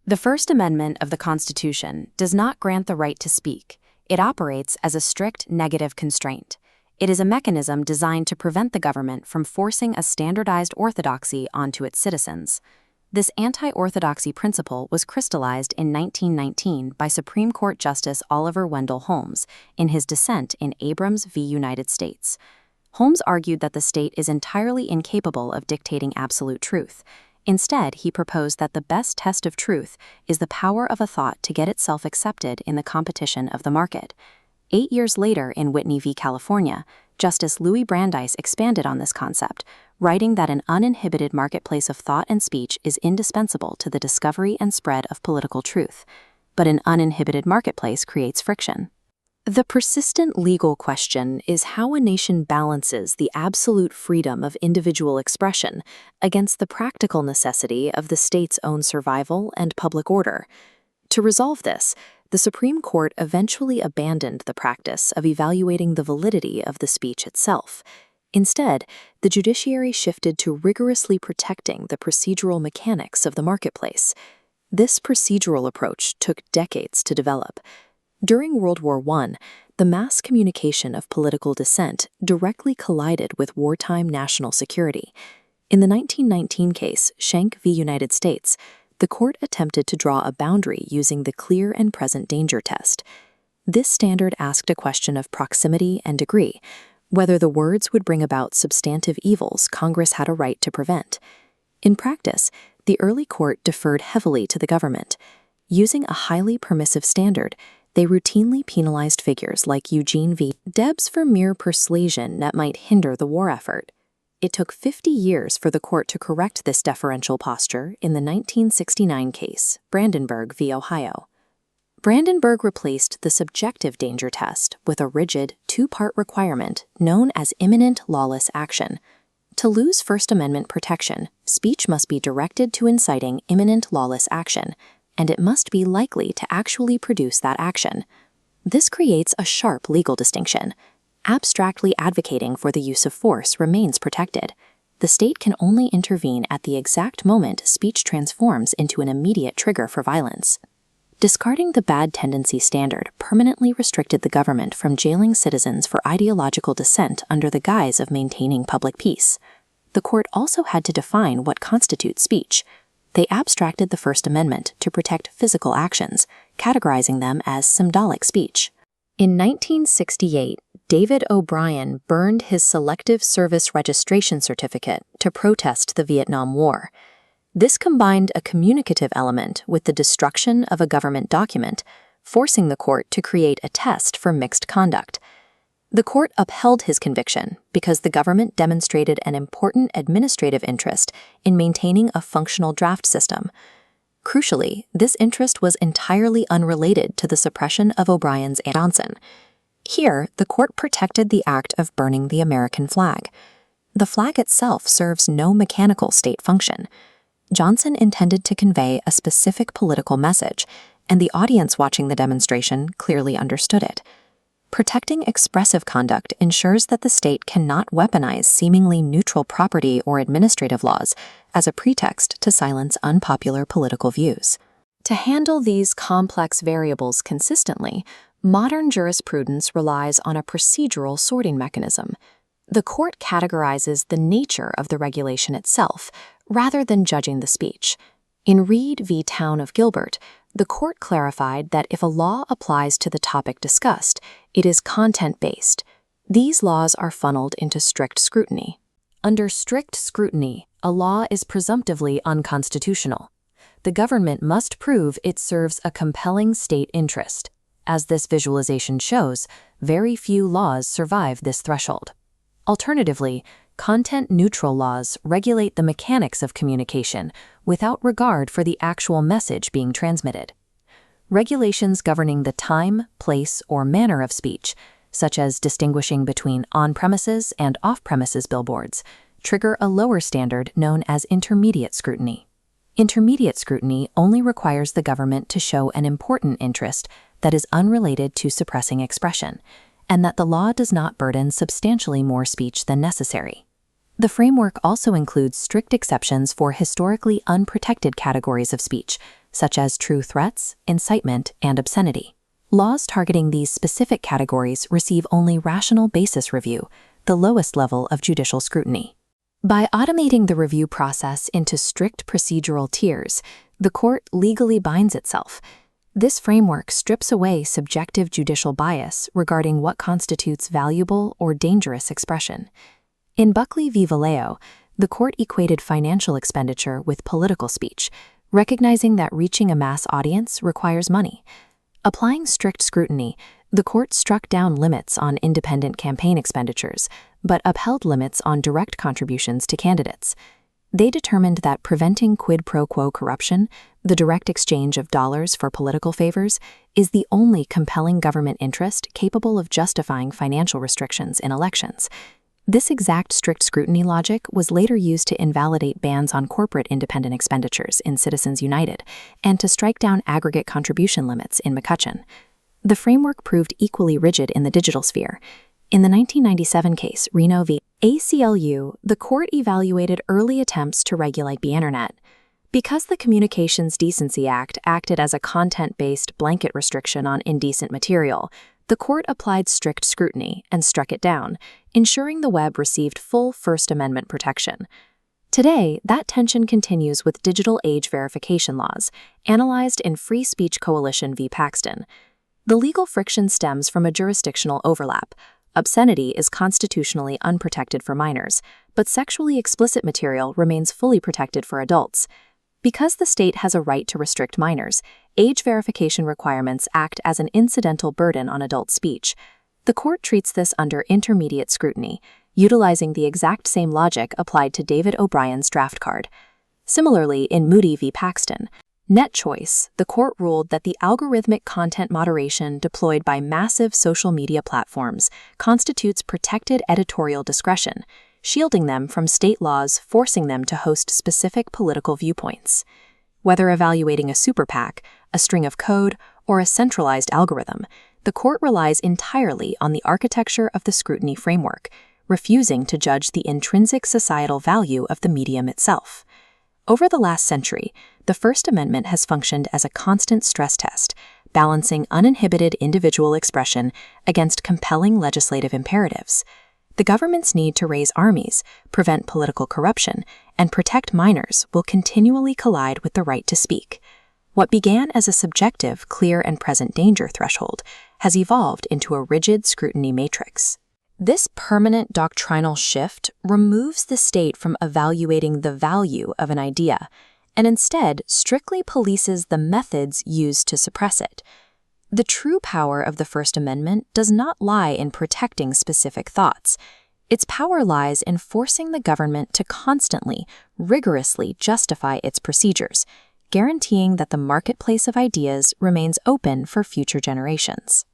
The First Amendment of the Constitution does not grant the right to speak. It operates as a strict negative constraint. It is a mechanism designed to prevent the government from forcing a standardized orthodoxy onto its citizens. This anti-orthodoxy principle was crystallized in 1919 by Supreme Court Justice Oliver Wendell Holmes in his dissent in Abrams v. United States. Holmes argued that the state is entirely incapable of dictating absolute truth. Instead, he proposed that the best test of truth is the power of a thought to get itself accepted in the competition of the market. 8 years later, in Whitney v. California, Justice Louis Brandeis expanded on this concept, writing that an uninhibited marketplace of thought and speech is indispensable to the discovery and spread of political truth. But an uninhibited marketplace creates friction. The persistent legal question is how a nation balances the absolute freedom of individual expression against the practical necessity of the state's own survival and public order. To resolve this, the Supreme Court eventually abandoned the practice of evaluating the validity of the speech itself. Instead, the judiciary shifted to rigorously protecting the procedural mechanics of the marketplace. This procedural approach took decades to develop. During World War I, the mass communication of political dissent directly collided with wartime national security. In the 1919 case, Schenck v. United States, the court attempted to draw a boundary using the clear and present danger test. This standard asked a question of proximity and degree, whether the words would bring about substantive evils Congress had a right to prevent. In practice, the early court deferred heavily to the government. Using a highly permissive standard, they routinely penalized figures like Eugene V. Debs for mere persuasion that might hinder the war effort. It took 50 years for the court to correct this deferential posture in the 1969 case, Brandenburg v. Ohio. Brandenburg replaced the subjective danger test with a rigid, two-part requirement known as imminent lawless action. To lose First Amendment protection, speech must be directed to inciting imminent lawless action, and it must be likely to actually produce that action. This creates a sharp legal distinction. Abstractly advocating for the use of force remains protected. The state can only intervene at the exact moment speech transforms into an immediate trigger for violence. Discarding the bad tendency standard permanently restricted the government from jailing citizens for ideological dissent under the guise of maintaining public peace. The court also had to define what constitutes speech. They abstracted the First Amendment to protect physical actions, categorizing them as symbolic speech. In 1968, David O'Brien burned his Selective Service Registration Certificate to protest the Vietnam War. This combined a communicative element with the destruction of a government document, forcing the court to create a test for mixed conduct. The court upheld his conviction because the government demonstrated an important administrative interest in maintaining a functional draft system. Crucially, this interest was entirely unrelated to the suppression of O'Brien's and Johnson. Here, the court protected the act of burning the American flag. The flag itself serves no mechanical state function. Johnson intended to convey a specific political message, and the audience watching the demonstration clearly understood it. Protecting expressive conduct ensures that the state cannot weaponize seemingly neutral property or administrative laws as a pretext to silence unpopular political views. To handle these complex variables consistently, modern jurisprudence relies on a procedural sorting mechanism. The court categorizes the nature of the regulation itself, rather than judging the speech. In Reed v. Town of Gilbert, the court clarified that if a law applies to the topic discussed, it is content-based. These laws are funneled into strict scrutiny. Under strict scrutiny, a law is presumptively unconstitutional. The government must prove it serves a compelling state interest. As this visualization shows, very few laws survive this threshold. Alternatively, content-neutral laws regulate the mechanics of communication without regard for the actual message being transmitted. Regulations governing the time, place, or manner of speech, such as distinguishing between on-premises and off-premises billboards, trigger a lower standard known as intermediate scrutiny. Intermediate scrutiny only requires the government to show an important interest that is unrelated to suppressing expression, and that the law does not burden substantially more speech than necessary. The framework also includes strict exceptions for historically unprotected categories of speech, such as true threats, incitement, and obscenity. Laws targeting these specific categories receive only rational basis review, the lowest level of judicial scrutiny. By automating the review process into strict procedural tiers, the court legally binds itself. This framework strips away subjective judicial bias regarding what constitutes valuable or dangerous expression. In Buckley v. Vallejo, the court equated financial expenditure with political speech, recognizing that reaching a mass audience requires money. Applying strict scrutiny, the court struck down limits on independent campaign expenditures, but upheld limits on direct contributions to candidates. They determined that preventing quid pro quo corruption, the direct exchange of dollars for political favors, is the only compelling government interest capable of justifying financial restrictions in elections. This exact strict scrutiny logic was later used to invalidate bans on corporate independent expenditures in Citizens United and to strike down aggregate contribution limits in McCutcheon. The framework proved equally rigid in the digital sphere. In the 1997 case, Reno v. ACLU, the court evaluated early attempts to regulate the Internet. Because the Communications Decency Act acted as a content-based blanket restriction on indecent material, the court applied strict scrutiny and struck it down, ensuring the web received full First Amendment protection. Today, that tension continues with digital age verification laws, analyzed in Free Speech Coalition v. Paxton. The legal friction stems from a jurisdictional overlap. Obscenity is constitutionally unprotected for minors, but sexually explicit material remains fully protected for adults. Because the state has a right to restrict minors, age verification requirements act as an incidental burden on adult speech. The court treats this under intermediate scrutiny, utilizing the exact same logic applied to David O'Brien's draft card. Similarly, in Moody v. Paxton, Net Choice, the court ruled that the algorithmic content moderation deployed by massive social media platforms constitutes protected editorial discretion, shielding them from state laws forcing them to host specific political viewpoints. Whether evaluating a super PAC, a string of code, or a centralized algorithm, the court relies entirely on the architecture of the scrutiny framework, refusing to judge the intrinsic societal value of the medium itself. Over the last century, the First Amendment has functioned as a constant stress test, balancing uninhibited individual expression against compelling legislative imperatives. The government's need to raise armies, prevent political corruption, and protect minors will continually collide with the right to speak. What began as a subjective, clear and present danger threshold has evolved into a rigid scrutiny matrix. This permanent doctrinal shift removes the state from evaluating the value of an idea and instead strictly polices the methods used to suppress it. The true power of the First Amendment does not lie in protecting specific thoughts. Its power lies in forcing the government to constantly, rigorously justify its procedures, guaranteeing that the marketplace of ideas remains open for future generations.